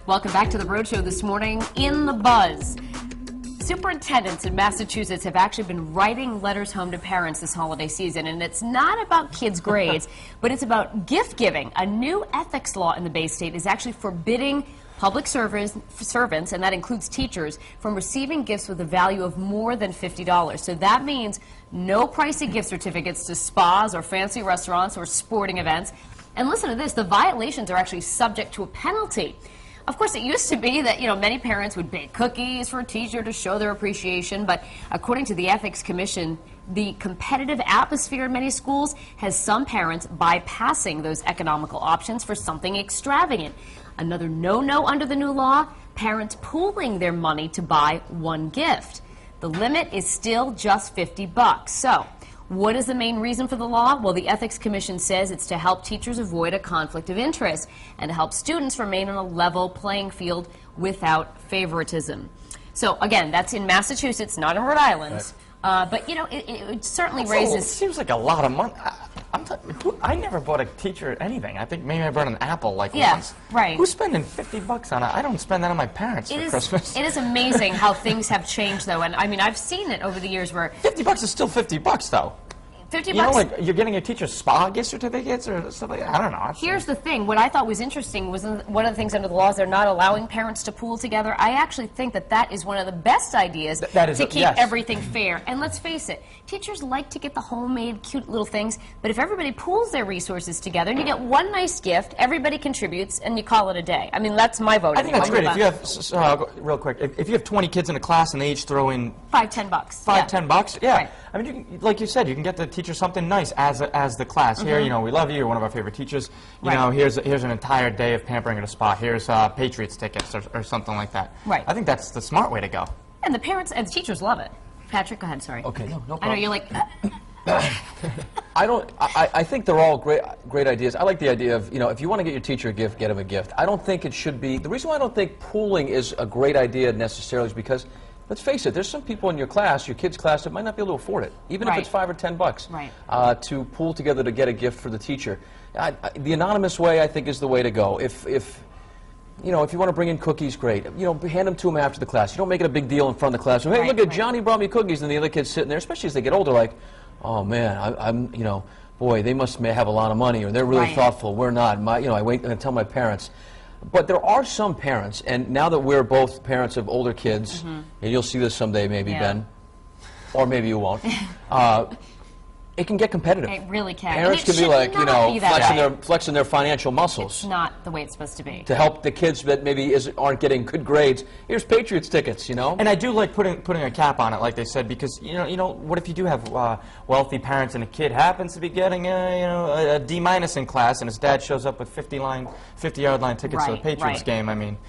Welcome back to the Road Show this morning. In the buzz, superintendents in Massachusetts have actually been writing letters home to parents this holiday season, and it's not about kids' grades, but it's about gift giving. A new ethics law in the Bay State is actually forbidding public servants, and that includes teachers, from receiving gifts with a value of more than $50. So that means no pricey gift certificates to spas or fancy restaurants or sporting events. And listen to this, the violations are actually subject to a penalty. Of course, it used to be that, many parents would bake cookies for a teacher to show their appreciation, but according to the Ethics Commission, the competitive atmosphere in many schools has some parents bypassing those economical options for something extravagant. Another no-no under the new law, parents pooling their money to buy one gift. The limit is still just $50. So, what is the main reason for the law? Well, the Ethics Commission says it's to help teachers avoid a conflict of interest and to help students remain on a level playing field without favoritism. So, again, that's in Massachusetts, not in Rhode Island. Right. But, it certainly raises... It seems like a lot of money. I never bought a teacher anything. I think maybe I bought an apple once. Right. Who's spending $50 on it? I don't spend that on my parents for Christmas. It is amazing how things have changed, though, and I mean, I've seen it over the years where... $50 is still $50, though. $50. You're getting your teacher spa gift certificates or stuff like that. I don't know. Here's the thing. What I thought was interesting was one of the things under the law is they're not allowing parents to pool together. I actually think that is one of the best ideas to keep everything fair. And let's face it, teachers like to get the homemade, cute little things, but if everybody pools their resources together and you get one nice gift, everybody contributes, and you call it a day. I mean, that's my vote. I think that's great. If you have, real quick, if you have 20 kids in a class and they each throw in $5–10. $5–10, yeah. Right. I mean, like you said, you can get the teacher something nice as the class. Here, we love you. You're one of our favorite teachers. You know, here's an entire day of pampering at a spa. Here's Patriots tickets or something like that. Right. I think that's the smart way to go. And the parents and the teachers love it. Patrick, go ahead. Sorry. Okay, no problem. I know you're like. I think they're all great ideas. I like the idea of, if you want to get your teacher a gift, get him a gift. I don't think it should be. The reason why I don't think pooling is a great idea necessarily is because, let's face it, there's some people in your class, your kid's class, that might not be able to afford it, even if it's $5 or $10, to pool together to get a gift for the teacher. The anonymous way, I think, is the way to go. If you want to bring in cookies, great. Hand them to them after the class. You don't make it a big deal in front of the class. Hey, look at Johnny brought me cookies, and the other kids sitting there, especially as they get older, like, oh man, boy, they must have a lot of money, or they're really thoughtful. We're not. I wait and tell my parents. But there are some parents, and now that we're both parents of older kids, and you'll see this someday, maybe, Ben, or maybe you won't. It can get competitive. It really can. Parents can be like, flexing their financial muscles. It's not the way it's supposed to be. To help the kids that maybe aren't getting good grades. Here's Patriots tickets, And I do like putting a cap on it, like they said, because what if you do have wealthy parents and a kid happens to be getting a D- in class, and his dad shows up with 50-yard line tickets to the Patriots game? I mean,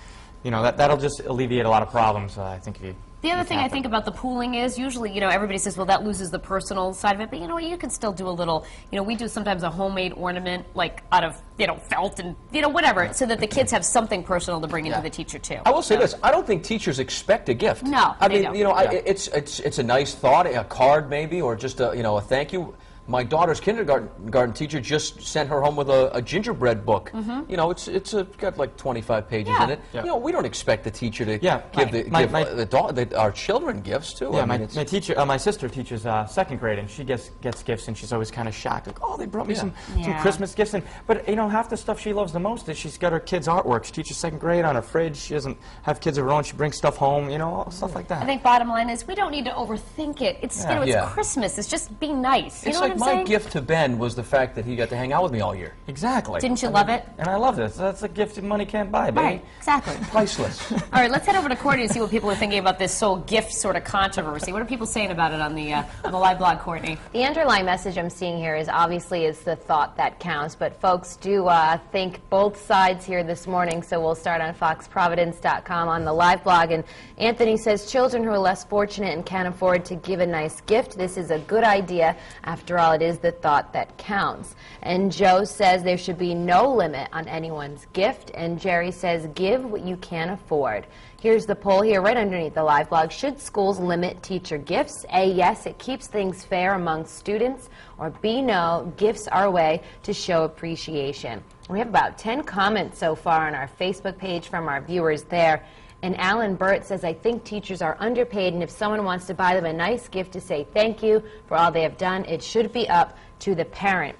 that'll just alleviate a lot of problems. I think if you. The other thing I think about the pooling is usually, everybody says, well, that loses the personal side of it. But you know what? You can still do a little, we do sometimes a homemade ornament, like out of, felt and, whatever, so that the kids have something personal to bring into the teacher, too. I will say this. I don't think teachers expect a gift. No, I mean, it's a nice thought, a card maybe, or just a thank you. My daughter's kindergarten teacher just sent her home with a gingerbread book. It's got like 25 pages in it. We don't expect the teacher to give our children gifts too. Yeah, my sister teaches second grade, and she gets gifts, and she's always kind of shocked, like, oh, they brought me some Christmas gifts. But half the stuff she loves the most is she's got her kids' artwork. She teaches second grade on her fridge. She doesn't have kids of her own. She brings stuff home. Stuff like that. I think bottom line is we don't need to overthink it. It's it's Christmas. It's just being nice. My gift to Ben was the fact that he got to hang out with me all year. Exactly. Didn't you love it? And I loved it. That's a gift that money can't buy, baby. Right, exactly. Priceless. All right, let's head over to Courtney and see what people are thinking about this whole gift sort of controversy. What are people saying about it on the live blog, Courtney? The underlying message I'm seeing here is obviously it's the thought that counts, but folks do think both sides here this morning, so we'll start on foxprovidence.com on the live blog. And Anthony says, children who are less fortunate and can't afford to give a nice gift, this is a good idea. After all, it is the thought that counts. And Joe says there should be no limit on anyone's gift. And Jerry says give what you can afford. Here's the poll here right underneath the live blog. Should schools limit teacher gifts? A, yes, it keeps things fair among students. Or B, no, gifts are a way to show appreciation. We have about 10 comments so far on our Facebook page from our viewers there. And Alan Burt says, I think teachers are underpaid, and if someone wants to buy them a nice gift to say thank you for all they have done, it should be up to the parent.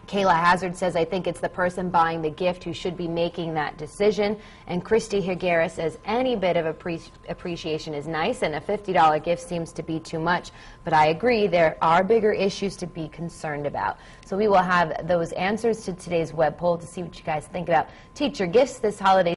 Kayla Hazard says, I think it's the person buying the gift who should be making that decision. And Christy Higuera says, any bit of appreciation is nice, and a $50 gift seems to be too much. But I agree, there are bigger issues to be concerned about. So we will have those answers to today's web poll to see what you guys think about teacher gifts this holiday